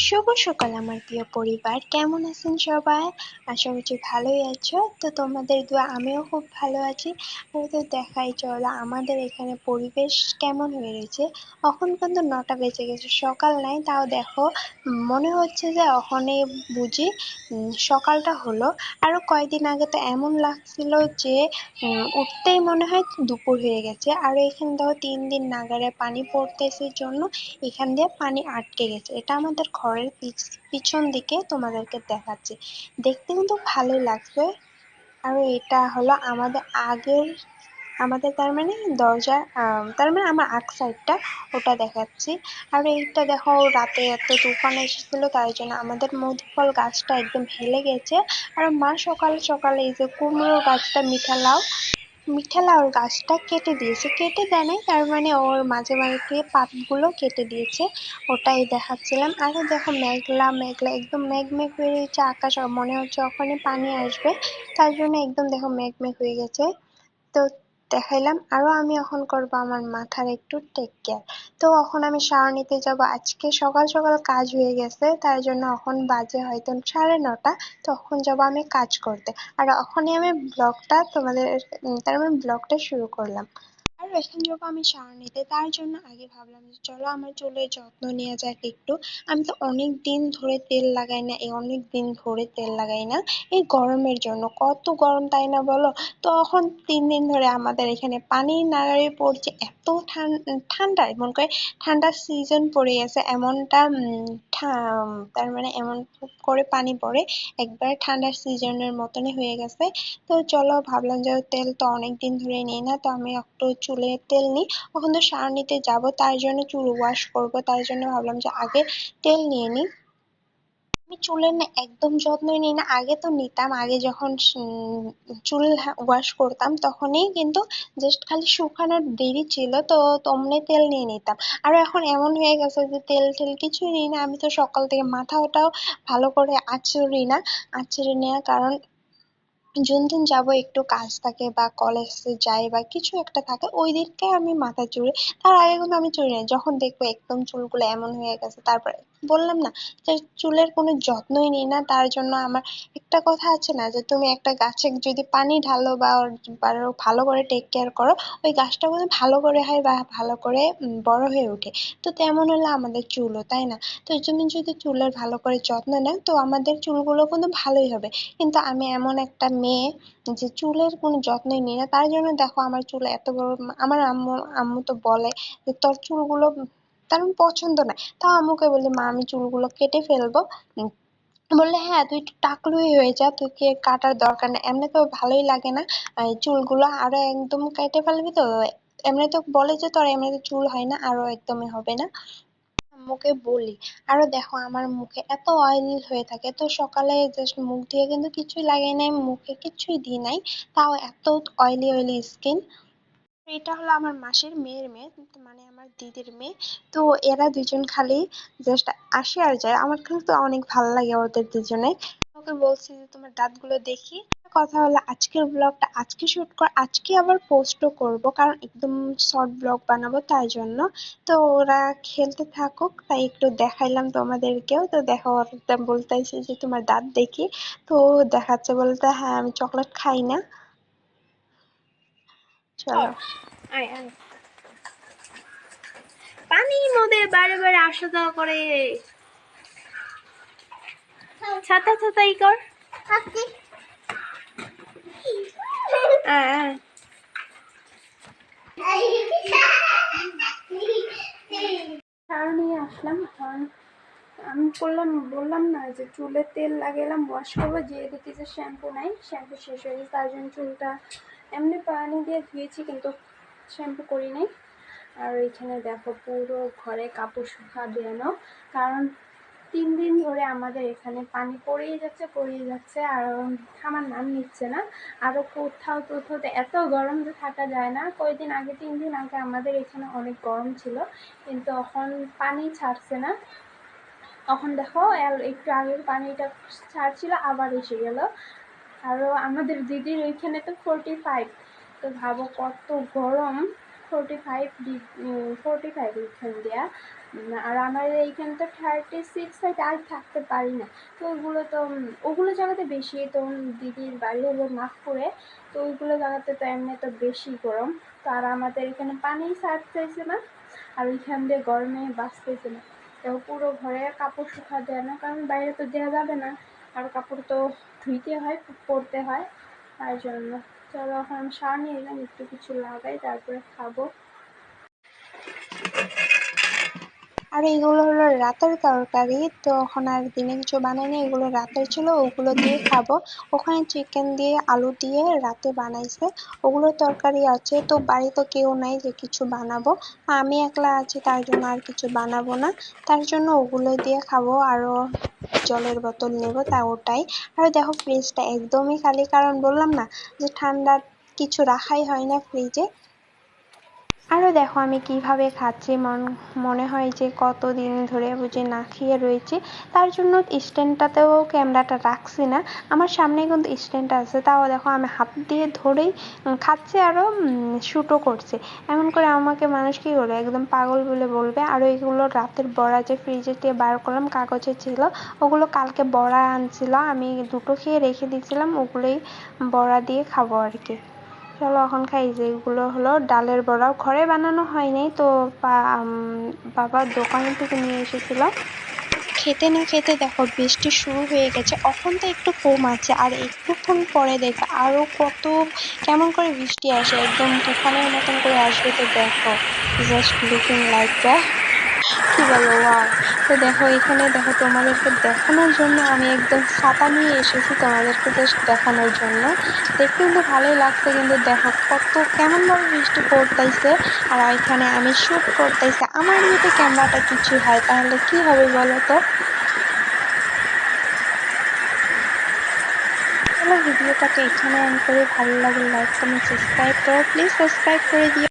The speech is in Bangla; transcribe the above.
শুভ সকাল আমার প্রিয় পরিবার, কেমন আছেন সবাই? আশা করছি ভালোই আছো। তো তোমাদের দোয়া আমিও খুব ভালো আছি। আর তো দেখাই চলো আমাদের এখানে পরিবেশ কেমন হয়ে রয়েছে। এখন কিন্তু 9টা বেজে গেছে, সকাল নাই, তাও দেখো মনে হচ্ছে যে এখনই বুঝি সকালটা হলো। আরো কয়েকদিন আগে তো এমন লাগছিল যে উঠতেই মনে হয় দুপুর হয়ে গেছে। আর এখানে দেখো 3 দিন নাগারে পানি পড়তেছে জন্য এখান দিয়ে পানি আটকে গেছে। এটা আমাদের ঘরের পিছন দিকে তোমাদেরকে দেখাচ্ছি, দেখতে কিন্তু ভালোই লাগছে। আর এটা হলো আমাদের আগের, আমাদের তার মানে দরজা, তার মানে আমার আগ সাইডটা, ওটা দেখাচ্ছি। আর এইটা দেখো রাতে এত তুফান এসেছিল, তার জন্য আমাদের মধু ফল গাছটা একদম হেলে গেছে। আর মা সকাল সকালে এই যে কুমড়োর গাছটা, মিঠা লাউর গাছটা কেটে দিয়েছে, কেটে দেয় নাই, তার মানে ওর মাঝে মাঝে পাতগুলো কেটে দিয়েছে, ওটাই দেখাচ্ছিলাম। আরো দেখো মেঘলা মেঘলা, একদম মেঘ মেঘ হয়ে রয়েছে আকাশ, আর মনে হচ্ছে ওখানে পানি আসবে, তার জন্য একদম দেখো মেঘ মেঘ হয়ে গেছে। তো দেখাইলাম। আরো আমি এখন করব আমার মাথার একটু টেক কেয়ার। তো এখন আমি শাওয়ার নিতে যাব, আজকে সকাল সকাল কাজ হয়ে গেছে, তার জন্য এখন বাজে হয়তো 9:30। তখন যাব আমি কাজ করতে। আর এখনই আমি ব্লগটা তোমাদের, তার মানে ব্লগটা শুরু করলাম। আর এখন যাবো আমি শাওয়ার নিতে, তার জন্য আগে ভাবলাম যে চলো আমার চুলের যত্ন নেওয়া যাক একটু। আমি তো অনেক দিন ধরে তেল লাগাই না, এই অনেক দিন ধরে তেল লাগাই না, এই গরমের জন্য। কত গরম তাই না বলো? তো এখন 3 দিন ধরে আমাদের এখানে পানি নাগাড়ি পড়ছে, এত ঠান্ডা, মনে করে ঠান্ডার সিজন পড়ে গেছে এমনটা। তার মানে এমন করে পানি পড়ে, একবার ঠান্ডার সিজনের মতনই হয়ে গেছে। তো চলো ভাবলাম যে তেল তো অনেকদিন ধরে নিই না, তো আমি একটু চুলে তেল নিই। এখন তো শাওয়ার নিতে যাব, তার জন্য চুল ওয়াশ করব, তার জন্য ভাবলাম যে আগে তেল নিয়ে নিই। আমি চুলের না একদম যত্নই নিই না, আগে তো নিতাম, আগে যখন চুল ওয়াশ করতাম তখনই কিন্তু জাস্ট খালি শুকানোর দেরি ছিল, তো অমনি তেল নিয়ে নিতাম। আর এখন এমন হয়ে গেছে যে তেল টেল কিছুই নিই না, আমি তো সকাল থেকে মাথা ওটাও ভালো করে আঁচড়ি না। আঁচড়ে নেওয়ার কারণ দিন যাব একটু কাজ থাকে বা কলেজে যাই বা কিছু একটা থাকে, ওই দিনকে আমি মাথা চুড়ি। তার আগে কিন্তু আমি চুড়ি না। যখন দেখবো একদম চুলগুলো এমন হয়ে গেছে, তারপরে বললাম না যে চুলের কোনো যত্নই নিই না, তার জন্য আমার একটা কথা আছে না যে তুমি একটা গাছে যদি পানি ঢালো বা বা ভালো করে টেক কেয়ার করো, ওই গাছটা কিন্তু ভালো করে হয় বা ভালো করে বড় হয়ে ওঠে। তো তেমন হলো আমাদের চুলও, তাই না? তো তুমি যদি চুলের ভালো করে যত্ন নাও, তো আমাদের চুলগুলো কিন্তু ভালোই হবে। কিন্তু আমি এমন একটা মেয়ে যে চুলের কোনো যত্নই নিই না, তার জন্য দেখো আমার চুল এত বড়। আমার আম্মু আম্মু তো বলে যে তোর চুলগুলো, তার আমার পছন্দ না, তাও আম্মুকে বলি মা আমি চুলগুলো কেটে ফেলবো। বললে হ্যাঁ তুই একটু টাকলুই হয়ে যা, তুই কে কাটার দরকার নেই, এমনি তো ভালোই লাগে না এই চুলগুলো, আরো একদম কেটে ফেলবি তো। এমনি তো বলে যে তোর এমনিতে চুল হয় না, আরো একদমই হবে না। মুখে বলি। আরো দেখো আমার মুখে এত অয়েলি হয়ে থাকে, তো সকালে জাস্ট মুখ দিয়ে কিন্তু কিছুই লাগাই নাই, মুখে কিছুই দিই নাই, তাও এত অয়েলি অয়েলি স্কিন। এটা হলো আমার মাসির মেয়ের মেয়ে, মানে আমার দিদির মেয়ে। তো এরা দুজন খালি জাস্ট আসে আর যায়, আমার কিন্তু অনেক ভালো লাগে ওদের দুজনে। ওকে বলছি যে তোমার দাঁতগুলো দেখি। কথা হলো আজকের ব্লগটা আজকে শুট কর, আজকে আবার পোস্টও করব, কারণ একদম শর্ট ব্লগ বানাবো তাই জন্য। তো ওরা খেলতে থাকুক, তাই একটু দেখাইলাম তোমাদেরকেও। তো দেখো ওরা বলতেছে যে তোমার দাঁত দেখি। তো দেখাচ্ছে বলতে হ্যাঁ আমি চকলেট খাই না। চলো। আয় আয়, পানির মধ্যে বারে বারে আসা যাওয়া করে, ছাতা ছাতাই কর। আয়, ছাড় নিয়ে আসলাম। কারণ আমি বললাম না যে চুলে তেল লাগালাম ওয়াশ করবো, যে দেখি যে শ্যাম্পু নাই, শ্যাম্পু শেষ হয়ে গেছে, তার জন্য চুলটা এমনি পানি দিয়ে ধুয়েছি কিন্তু শ্যাম্পু করি নাই। আর এখানে দেখো পুরো ঘরে কাপড় শুকা বেরানো, কারণ 3 দিন ধরে আমাদের এখানে পানি পড়েই যাচ্ছে আর থামার নাম নিচ্ছে না। আরও কোথাও কোথাও এত গরম যে থাকা যায় না। কয়েকদিন আগে 3 দিন আগে আমাদের এখানে অনেক গরম ছিল, কিন্তু এখন পানি ছাড়ছে না। এখন দেখো একটু আগে পানিটা ছাড়ছিল, আবার এসে গেল। আরও আমাদের দিদির ওইখানে তো 45। তো ভাবো কত গরম, 45 এইখান দেয়া, আর আমার এইখানে তো 36, আর থাকতে পারি না। তো ওগুলো জায়গাতে বেশি, তো দিদির বাড়ি হলো নাগপুরে, তো ওইগুলো জায়গাতে তো এমনি তো বেশি গরম। তো আর আমাদের এখানে পানি ছাড়তেছে না, আর ওইখান দিয়ে গরমে বাঁচতেছে না। তো পুরো ঘরে কাপড় শুকা দেয় না, কারণ বাইরে তো দেওয়া যাবে না, আর কাপড় তো ধুইতে হয়, পরতে হয়, তার জন্য। চলো এখন আমি শাওয়ার নিয়ে এলাম, একটু কিছু লাগাই, তারপরে খাবো। আর এগুলো হলো রাতের তরকারি, তো এখন আর দিনে কিছু বানাইনি, এগুলো রাতের ছিল, ওগুলো দিয়ে খাবো। ওখানে চিকেন দিয়ে আলু দিয়ে রাতে বানাইছে, ওগুলো তরকারি আছে। তো বাড়িতে কেউ নাই যে কিছু বানাবো, আমি একলা আছি, তার জন্য আর কিছু বানাবো না, তার জন্য ওগুলো দিয়ে খাবো। আরো জলের বোতল নেব, তা ওটাই। আর দেখো ফ্রিজটা একদমই খালি, কারণ বললাম না যে ঠান্ডা কিছু রাখাই হয় না ফ্রিজে। আরো দেখো আমি কিভাবে খাচ্ছি, মনে হয় যে কতদিন ধরে বুঝি না খেয়ে রয়েছি, তার জন্য স্ট্যান্ডটাতেও ক্যামেরাটা রাখছি না, আমার সামনে কিন্তু স্ট্যান্ড আছে, তাও দেখো আমি হাত দিয়ে ধরেই খাচ্ছি, আরো শুটও করছে। এমন করে আমাকে মানুষ কি বলে, একদম পাগল বলে বলবে। আর এগুলো রাতের বড়া যে ফ্রিজে দিয়ে বার করলাম, কাগজে ছিল, ওগুলো কালকে বড়া আনছিল, আমি দুটো খেয়ে রেখে দিয়েছিলাম, ওগুলোই বড়া দিয়ে খাবো আর কি। চলো এখন খাই। যেগুলো হলো ডালের বড়া, ঘরে বানানো হয়নি, তো বাবা দোকান থেকে নিয়ে এসেছিল। খেতে না খেতে দেখো বৃষ্টি শুরু হয়ে গেছে, এখন তো একটু কম আছে, আর একটুক্ষণ পরে দেখবে আরো কত কেমন করে বৃষ্টি আসে, একদম তুফানের মতন করে আসবে। তো দেখো, জাস্ট লুকিং লাইক দ্য, কি বলবো, ওয়াও। তো দেখো এখানে দেখো, তোমাদেরকে দেখানোর জন্য আমি একদম ছাতা নিয়ে এসেছি, তোমাদেরকে জাস্ট দেখানোর জন্য। দেখতে কিন্তু ভালোই লাগছে, কিন্তু দেখো কত কেমন ভাবে বৃষ্টি পড়তেছে, আর এখানে আমি শুট করতেছি। আমার যদি ক্যামেরাটা কিছু হয় তাহলে কি হবে বলো তো। চলো ভিডিওটাকে এখানে এন্ড করি, ভালো লাগলে লাইক কমেন্ট সাবস্ক্রাইব করো, প্লিজ সাবস্ক্রাইব করে দিও।